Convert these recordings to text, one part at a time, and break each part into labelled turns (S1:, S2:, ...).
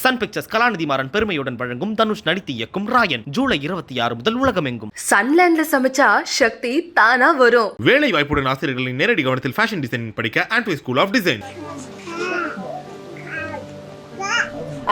S1: Sun pictures கலாநிதி மாறன் பெருமையுடன் வழங்கும் தனுஷ் நடித்து இயக்கும் ராயன் ஜூலை 26 முதல் உலகமெங்கும்.
S2: சன்லேண்ட்ல சமைச்சா சக்தி தானா வரும்.
S1: வேலை வாய்ப்புடன் ஆசிரியர்களின் நேரடி கவனத்தில் ஃபேஷன் டிசைனிங் படிக்க ஆண்ட்வே ஸ்கூல் ஆஃப் டிசைன்.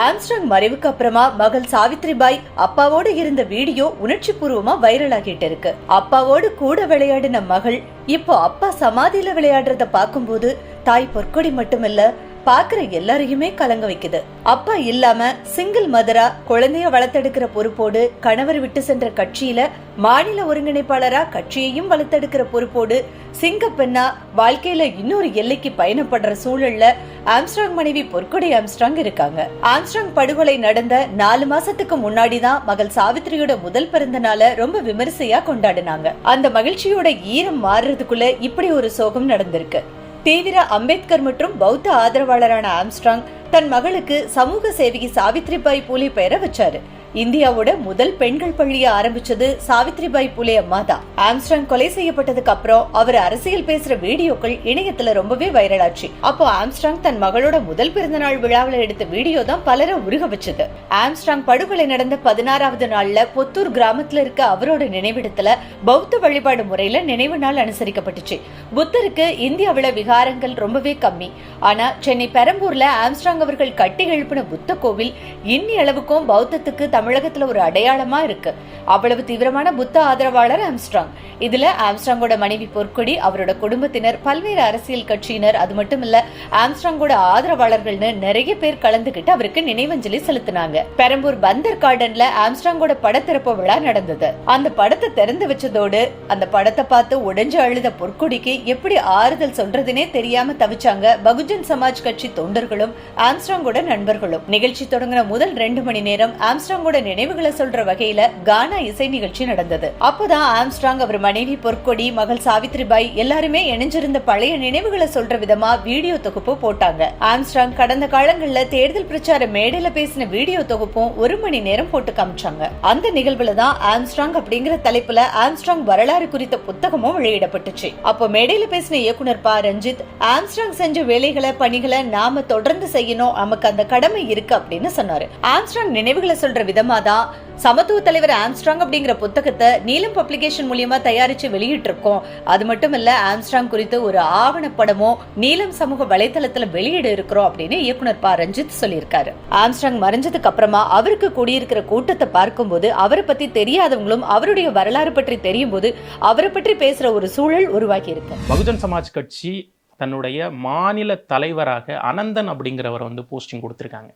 S3: ஆம்ஸ்ட்ராங் மறைவுக்கு அப்புறமா மகள் சாவித்ரிபாய் அப்பாவோடு இருந்த வீடியோ உணர்ச்சி பூர்வமா வைரல் ஆகிட்டு இருக்கு. அப்பாவோடு கூட விளையாடின மகள் இப்போ அப்பா சமாதியில விளையாடுறத பார்க்கும்போது தாய் பொற்கொடி மட்டுமில்ல பாக்குற எல்லாரையுமே கலங்க வைக்குது. அப்பா இல்லாம சிங்கிள் மதரா குழந்தைய வளர்த்தெடுக்கிற பொறுப்போடு கணவர் விட்டு சென்ற கட்சியில மாநில ஒருங்கிணைப்பாளரா கட்சியையும் வளர்த்தெடுக்கிற பொறுப்போடு சிங்க பெண்ணா வாழ்க்கையில இன்னொரு எல்லைக்கு பயணப்படுற சூழல்ல ஆம்ஸ்ட்ராங் மனைவி பொற்கொடி ஆம்ஸ்ட்ராங் இருக்காங்க. ஆம்ஸ்ட்ராங் படுகொலை நடந்த 4 மாசத்துக்கு முன்னாடிதான் மகள் சாவித்ரியோட முதல் பிறந்த நாள ரொம்ப விமரிசையா கொண்டாடினாங்க. அந்த மகிழ்ச்சியோட ஈரம் மாறுறதுக்குள்ள இப்படி ஒரு சோகம் நடந்திருக்கு. தீவிர அம்பேத்கர் மற்றும் பௌத்த ஆதரவாளரான ஆம்ஸ்ட்ராங் தன் மகளுக்கு சமூக சேவகி சாவித்ரிபாய் பூலே பெயரை வச்சாரு. இந்தியாவோட முதல் பெண்கள் பள்ளியை ஆரம்பிச்சது சாவித்ரிபாய் பூலே அம்மா தான். ஆம்ஸ்ட்ராங் கொலை செய்யப்பட்டதுக்கு அப்புறம் அவர் அரசியல் பேசுற வீடியோக்கள் இணையத்துல ரொம்பவே வைரல் ஆச்சு. அப்போ ஆம்ஸ்ட்ராங் தன் மகளோட முதல் பிறந்தநாள் விழாவில் எடுத்த வீடியோ தான் பலரை உருக வச்சது. ஆம்ஸ்ட்ராங் படுகொலை நடந்த 16வது நாள்ல பொத்தூர் கிராமத்துல இருக்க அவரோட நினைவிடத்துல பௌத்த வழிபாடு முறையில நினைவு நாள் அனுசரிக்கப்பட்டுச்சு. புத்தருக்கு இந்தியாவில விகாரங்கள் ரொம்பவே கம்மி. ஆனா சென்னை பெரம்பூர்ல ஆம்ஸ்ட்ராங் அவர்கள் கட்டி எழுப்பின புத்த கோவில் இன்னி அளவுக்கும் பௌத்தத்துக்கு தமிழகத்துல ஒரு அடையாளமா இருக்கு. அவ்வளவு தீவிரமான புத்த ஆதரவாளர் ஆம்ஸ்ட்ராங். இதுல ஆம்ஸ்ட்ராங்கோட மனைவி பொற்கொடி, அவரோட குடும்பத்தினர், பல்வேறு அரசியல் கட்சியினர், அது மட்டும் இல்ல ஆம்ஸ்ட்ராங்கோட ஆதரவாளர்கள்னு நிறைய பேர் கலந்துகிட்டு அவருக்கு நினைவஞ்சலி செலுத்தினாங்க. பெரம்பூர் பந்தர் கார்டன்ல ஆம்ஸ்ட்ராங்கோட படத்திறப்பு விழா நடந்தது. அந்த படத்தை திறந்து வச்சதோடு அந்த படத்தை பார்த்து உடைஞ்சு அழுத பொற்கொடிக்கு எப்படி ஆறுதல் சொல்றதுனே தெரியாம தவிச்சாங்க பகுஜன் சமாஜ் கட்சி தொண்டர்களும் ஆம்ஸ்ட்ராங்கோட நண்பர்களும். நிகழ்ச்சி தொடங்கின முதல் 2 மணி நேரம் ஆம்ஸ்ட்ராங்கோட நினைவுகளை சொல்ற வகையில கானா இசை நிகழ்ச்சி நடந்தது. அப்போதான் ஆம்ஸ்ட்ராங், அவர் மனைவி பொற்கொடி, மகள் சாவித்ரிபாய் எல்லாருமே இணைஞ்சிருந்த பழைய நினைவுகளை சொல்ற விதமா வீடியோ தொகுப்பு போட்டாங்க. ஆம்ஸ்ட்ராங் கடந்த காலங்கள்ல தேர்தல் பிரச்சார மேடையில பேசின வீடியோ தொகுப்பும் 1 மணி நேரம் போட்டு காமிச்சாங்க. அந்த நிகழ்வுல தான் ஆம்ஸ்ட்ராங் அப்படிங்கிற தலைப்புல ஆம்ஸ்ட்ராங் வரலாறு குறித்த புத்தகமும் வெளியிடப்பட்டுச்சு. அப்போ மேடையில பேசின இயக்குனர் ப. ரஞ்சித், ஆம்ஸ்ட்ராங் செஞ்ச வேலைகளை பணிகளை நாம தொடர்ந்து செய்யணும், நமக்கு அந்த கடமை இருக்கு அப்படின்னு சொன்னாரு. ஆம்ஸ்ட்ராங் நினைவுகளை சொல்ற விதமா தான் சமத்துவ தலைவர் ஆம்ஸ்ட்ராங் அப்படிங்கிற புத்தகத்தை நீலம் பப்ளிகேஷன் மூலியமா தயாரிச்சு வெளியிட்டு இருக்கோம். அது மட்டும் இல்ல ஆம்ஸ்ட்ராங் குறித்து ஒரு ஆவணப்படமோ நீலம் சமூக வலைதளத்துல வெளியிட இருக்கிறோம் அப்படின்னு இயக்குனர் ப. ரஞ்சித் சொல்லியிருக்காரு. ஆம்ஸ்ட்ராங் மறைஞ்சதுக்கு அப்புறமா அவருக்கு கூடியிருக்கிற கூட்டத்தை பார்க்கும்போது அவரை பத்தி தெரியாதவங்களும் அவருடைய வரலாறு பற்றி தெரியும் போது அவரை பற்றி பேசுற ஒரு சூழல் உருவாக்கி இருக்கு.
S4: பகுஜன் சமாஜ் கட்சி தன்னுடைய மாநில தலைவராக அனந்தன் அப்படிங்கிறவர் போஸ்டிங் கொடுத்துருக்காங்க.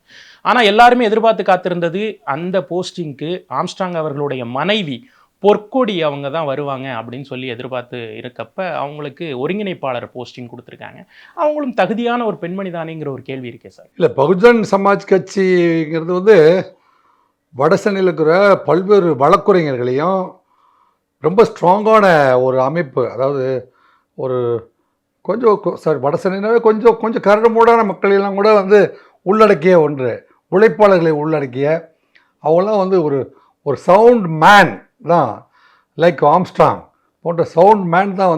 S4: ஆனால் எல்லாருமே எதிர்பார்த்து காத்திருந்தது அந்த போஸ்டிங்க்கு ஆம்ஸ்ட்ராங் அவர்களுடைய மனைவி பொற்கொடி அவங்க தான் வருவாங்க அப்படின்னு சொல்லி எதிர்பார்த்து இருக்கப்ப அவங்களுக்கு ஒருங்கிணைப்பாளர் போஸ்டிங் கொடுத்துருக்காங்க. அவங்களும் தகுதியான ஒரு பெண்மணி தானேங்கிற ஒரு கேள்வி இருக்கே சார்.
S5: இல்லை, பகுஜன் சமாஜ் கட்சிங்கிறது வடசென்னையில் இருக்கிற பல்வேறு வழக்குரைஞர்களையும் ரொம்ப ஸ்ட்ராங்கான ஒரு அமைப்பு. அதாவது ஒரு கொஞ்சம் வடசென்னைனாவே கொஞ்சம் கரடுமூடான மக்களெல்லாம் கூட உள்ளடக்கிய ஒன்று, உழைப்பாளர்களை உள்ளடக்கிய அவங்களாம் ஒரு சவுண்ட் மேன் தான். லைக் ஆம்ஸ்ட்ராங் போன்ற சவுண்ட் மேன் தான்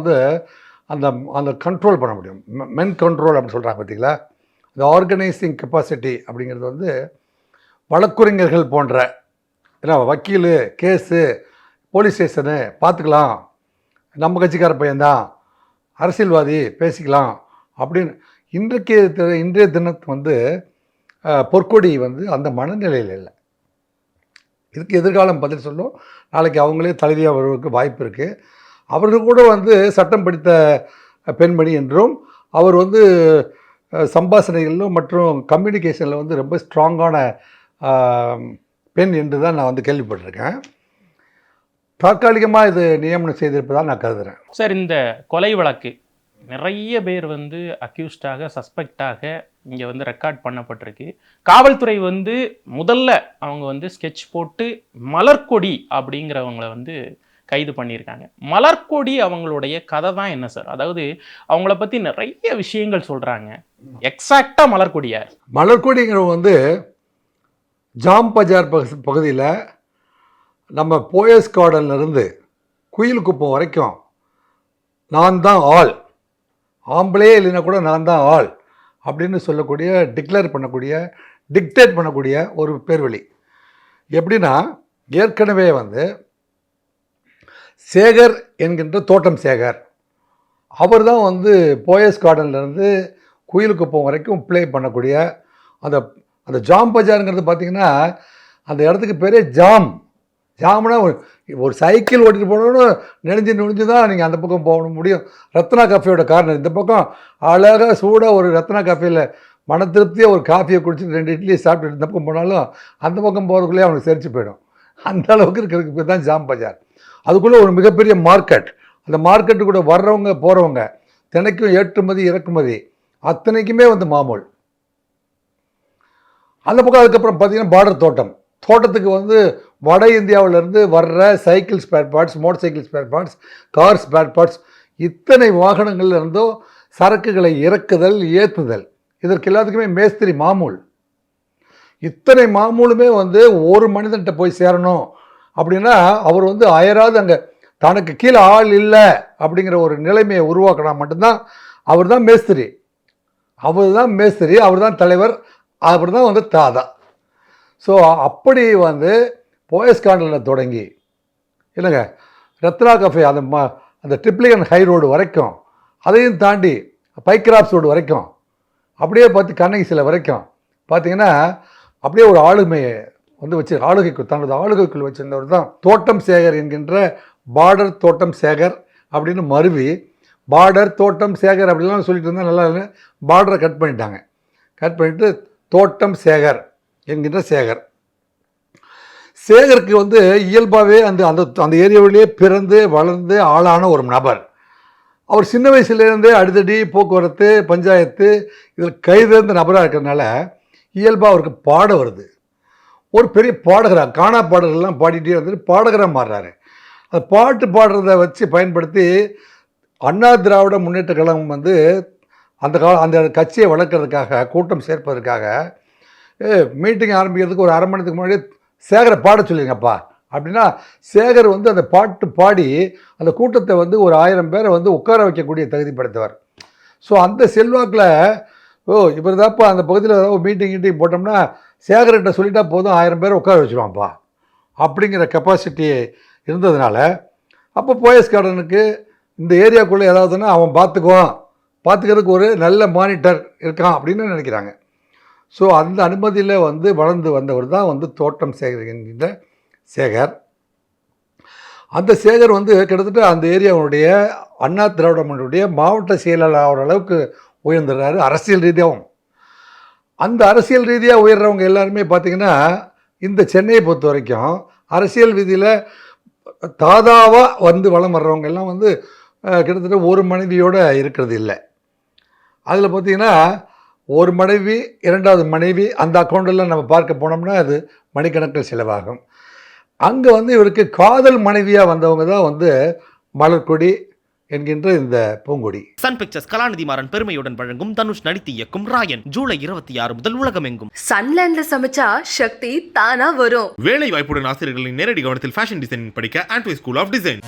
S5: அந்த அந்த கண்ட்ரோல் பண்ண முடியும். மென் கண்ட்ரோல் அப்படின்னு சொல்கிறாங்க பார்த்தீங்களா. இந்த ஆர்கனைசிங் கெப்பாசிட்டி அப்படிங்கிறது வழக்குரைஞர்கள் போன்ற, ஏன்னா வக்கீல், கேஸு, போலீஸ் ஸ்டேஷனு பார்த்துக்கலாம், நம்ம கட்சிக்கார பையன்தான், அரசியல்வாதி பேசிக்கலாம் அப்படின்னு இன்றைய தினத்து பொற்கொடி அந்த மனநிலையில் இல்லை. இதுக்கு எதிர்காலம் பதில் சொல்லும். நாளைக்கு அவங்களே தலைவியாக வருவதற்கு வாய்ப்பு இருக்குது. அவர்கள் கூட சட்டம் படித்த பெண்மணி என்றும் அவர் சம்பாஷணைகளிலும் மற்றும் கம்யூனிகேஷனில் ரொம்ப ஸ்ட்ராங்கான பெண் என்று தான் நான் கேள்விப்பட்டிருக்கேன். தற்காலிகமாக இது நியமனம் செய்திருப்பதாக நான் கருதுகிறேன்.
S4: சார், இந்த கொலை வழக்கு நிறைய பேர் அக்யூஸ்டாக, சஸ்பெக்டாக இங்கே ரெக்கார்ட் பண்ணப்பட்டிருக்கு. காவல்துறை முதல்ல அவங்க ஸ்கெட்ச் போட்டு மலர்கொடி அப்படிங்கிறவங்கள கைது பண்ணியிருக்காங்க. மலர்கொடி அவங்களுடைய கதை தான் என்ன சார்? அதாவது அவங்கள பற்றி நிறைய விஷயங்கள் சொல்கிறாங்க. எக்ஸாக்டாக மலர்கொடி யார்?
S5: மலர்கொடிங்கிறவங்க ஜாம் பஜார் பகுதியில் நம்ம போயஸ் கார்டன்லேருந்து குயில் குப்பம் வரைக்கும் நான் தான் ஆள், ஆம்பளே இல்லைன்னா கூட நான் தான் ஆள் அப்படின்னு சொல்லக்கூடிய, டிக்ளேர் பண்ணக்கூடிய டிக்டேட் பண்ணக்கூடிய ஒரு பேர்வழி. எப்படின்னா, ஏற்கனவே வந்து சேகர் என்கின்ற தோட்டம் சேகர் அவர் தான் வந்து போயஸ் கார்டன்லேருந்து குயிலுக்குப்பம் வரைக்கும் ப்ளே பண்ணக்கூடிய அந்த அந்த ஜாம் பஜாருங்கிறது பார்த்திங்கன்னா, அந்த இடத்துக்கு பேரே ஜாம்னா ஒரு சைக்கிள் ஓட்டிகிட்டு போகணுன்னு நெளிஞ்சு தான் நீங்கள் அந்த பக்கம் போக முடியும். ரத்னா காஃபியோட கார்னர் இந்த பக்கம் அழகாக சூடாக ஒரு ரத்னா காஃபியில் மன திருப்தியாக ஒரு காஃபியை குடிச்சிட்டு 2 இட்லியை சாப்பிட்டுட்டு இந்த பக்கம் போனாலும் அந்த பக்கம் போகிறதுக்குள்ளேயே அவனுக்கு செரிச்சு போயிடும். அந்த அளவுக்கு இருக்கிறதுக்கு பேர் தான் ஜாம் பஜார். அதுக்குள்ளே ஒரு மிகப்பெரிய மார்க்கெட். அந்த மார்க்கெட்டு கூட வர்றவங்க போகிறவங்க தினைக்கும் ஏற்றுமதி இறக்குமதி அத்தனைக்குமே வந்து மாமூல். அந்த பக்கம் அதுக்கப்புறம் பார்த்திங்கன்னா பார்டர் தோட்டத்துக்கு வந்து வட இந்தியாவிலேருந்து வர்ற cycle spare parts, motor cycle spare parts, car spare parts இத்தனை வாகனங்கள்ல இருந்தோ சரக்குகளை இறக்குதல் ஏற்றுதல் இதற்கு எல்லாத்துக்குமே மேஸ்திரி மாமூல். இத்தனை மாமூலுமே வந்து ஒரு மனிதன்கிட்ட போய் சேரணும் அப்படின்னா அவர் வந்து அயராது அங்கே தனக்கு கீழே ஆள் இல்லை அப்படிங்கிற ஒரு நிலைமையை உருவாக்கினா மட்டும்தான் அவர் தான் மேஸ்திரி. அவர் தான் தலைவர், அவர் தான் வந்து தாதா. ஸோ அப்படி வந்து போயஸ் கார்டனில் தொடங்கி இல்லைங்க ரத்னா கஃபே அந்த ட்ரிப்ளிகன் ஹை ரோடு வரைக்கும், அதையும் தாண்டி பைக்ராப்ஸ் ரோடு வரைக்கும், அப்படியே பார்த்து கண்ணகி சிலை வரைக்கும் பார்த்தீங்கன்னா அப்படியே ஒரு ஆளுமையை வந்து வச்சு தனது ஆளுகைக்குள் வச்சிருந்தவர் தான் தோட்டம் சேகர் என்கின்ற பார்டர் தோட்டம் சேகர் அப்படின்னு மருவி பார்டர் தோட்டம் சேகர் அப்படிலாம் சொல்லிட்டு இருந்தால் நல்லா இல்லை. பார்டரை கட் பண்ணிட்டு தோட்டம் சேகர் என்கின்ற சேகருக்கு வந்து இயல்பாகவே அந்த ஏரியாவிலேயே பிறந்து வளர்ந்து ஆளான ஒரு நபர். அவர் சின்ன வயசுலேருந்தே அடிதடி போக்குவரத்து பஞ்சாயத்து இதில் கைதேர்ந்த நபராக இருக்கிறதுனால இயல்பாக அவருக்கு பாட வருது. ஒரு பெரிய பாடகராக காணா பாடல்கள்லாம் பாடிட்டே வந்துட்டு பாடகராக மாறுறாரு. அந்த பாட்டு பாடுறதை வச்சு பயன்படுத்தி அண்ணா திராவிட முன்னேற்ற கழகம் வந்து அந்த கட்சியை வளர்க்குறதுக்காக கூட்டம் சேர்ப்பதற்காக மீட்டிங் ஆரம்பிக்கிறதுக்கு ஒரு அரை மணி நேரத்துக்கு முன்னாடி சேகரை பாட சொல்லிங்கப்பா அப்படின்னா சேகர் வந்து அந்த பாட்டு பாடி அந்த கூட்டத்தை வந்து ஒரு 1000 பேரை வந்து உட்கார வைக்கக்கூடிய தகுதி படைத்தவர். ஸோ அந்த செல்வாக்கில் இவர் தான்ப்பா அந்த பகுதியில் ஏதாவது மீட்டிங் போட்டோம்னா சேகர்கிட்ட சொல்லிட்டா போதும் 1000 பேரை உட்கார வச்சுருவான்ப்பா அப்படிங்கிற கெப்பாசிட்டி இருந்ததுனால அப்போ போயஸ் கார்டனுக்கு இந்த ஏரியாவுக்குள்ளே ஏதாவதுன்னா அவன் பார்த்துக்கிறதுக்கு ஒரு நல்ல மானிட்டர் இருக்கான் அப்படின்னு நினைக்கிறாங்க. ஸோ அந்த அனுமதியில் வந்து வளர்ந்து வந்தவர் தான் வந்து தோட்டம் சேகர் என்கின்ற சேகர். அந்த சேகர் வந்து கிட்டத்தட்ட அந்த ஏரியாவுடைய அண்ணா திராவிட முன்னேற்றத்துடைய மாவட்ட செயலாளர் ஆகிற அளவுக்கு உயர்ந்துடுறாரு. அரசியல் ரீதியாகவும் அந்த அரசியல் ரீதியாக உயர்றவங்க எல்லாருமே பார்த்திங்கன்னா இந்த சென்னையை பொறுத்த வரைக்கும் அரசியல் ரீதியில் தாதாவாக வந்து வளம் வர்றவங்க எல்லாம் வந்து கிட்டத்தட்ட ஒரு மனைவியோடு இருக்கிறது இல்லை. அதில் பார்த்திங்கன்னா ஒரு மனைவி 2வது மனைவி அந்த அக்கௌண்ட்டெல்லாம் நம்ம பார்க்க போனோம்னா அது மணிக்கணக்கில் செலவாகும். அங்கே வந்து இவருக்கு காதல் மனைவியாக வந்தவங்க தான் வந்து மலர்கொடி என்கின்ற இந்த பூங்கொடி.
S1: சன் பிக்சர்ஸ் கலாநிதி மாறன் பெருமையுடன் வழங்கும் தனுஷ் நடித்து இயக்கும் ராயன் ஜூலை 26 முதல் உலகமெங்கும்.
S2: சன்லேண்ட்ல சமைச்சா சக்தி தானா வரும்.
S1: வேலை வாய்ப்புடன் ஆசிரியர்களின் நேரடி கவனத்தில் ஃபேஷன் டிசைனிங் படிக்க ஆண்ட்வே ஸ்கூல் ஆஃப் டிசைன்.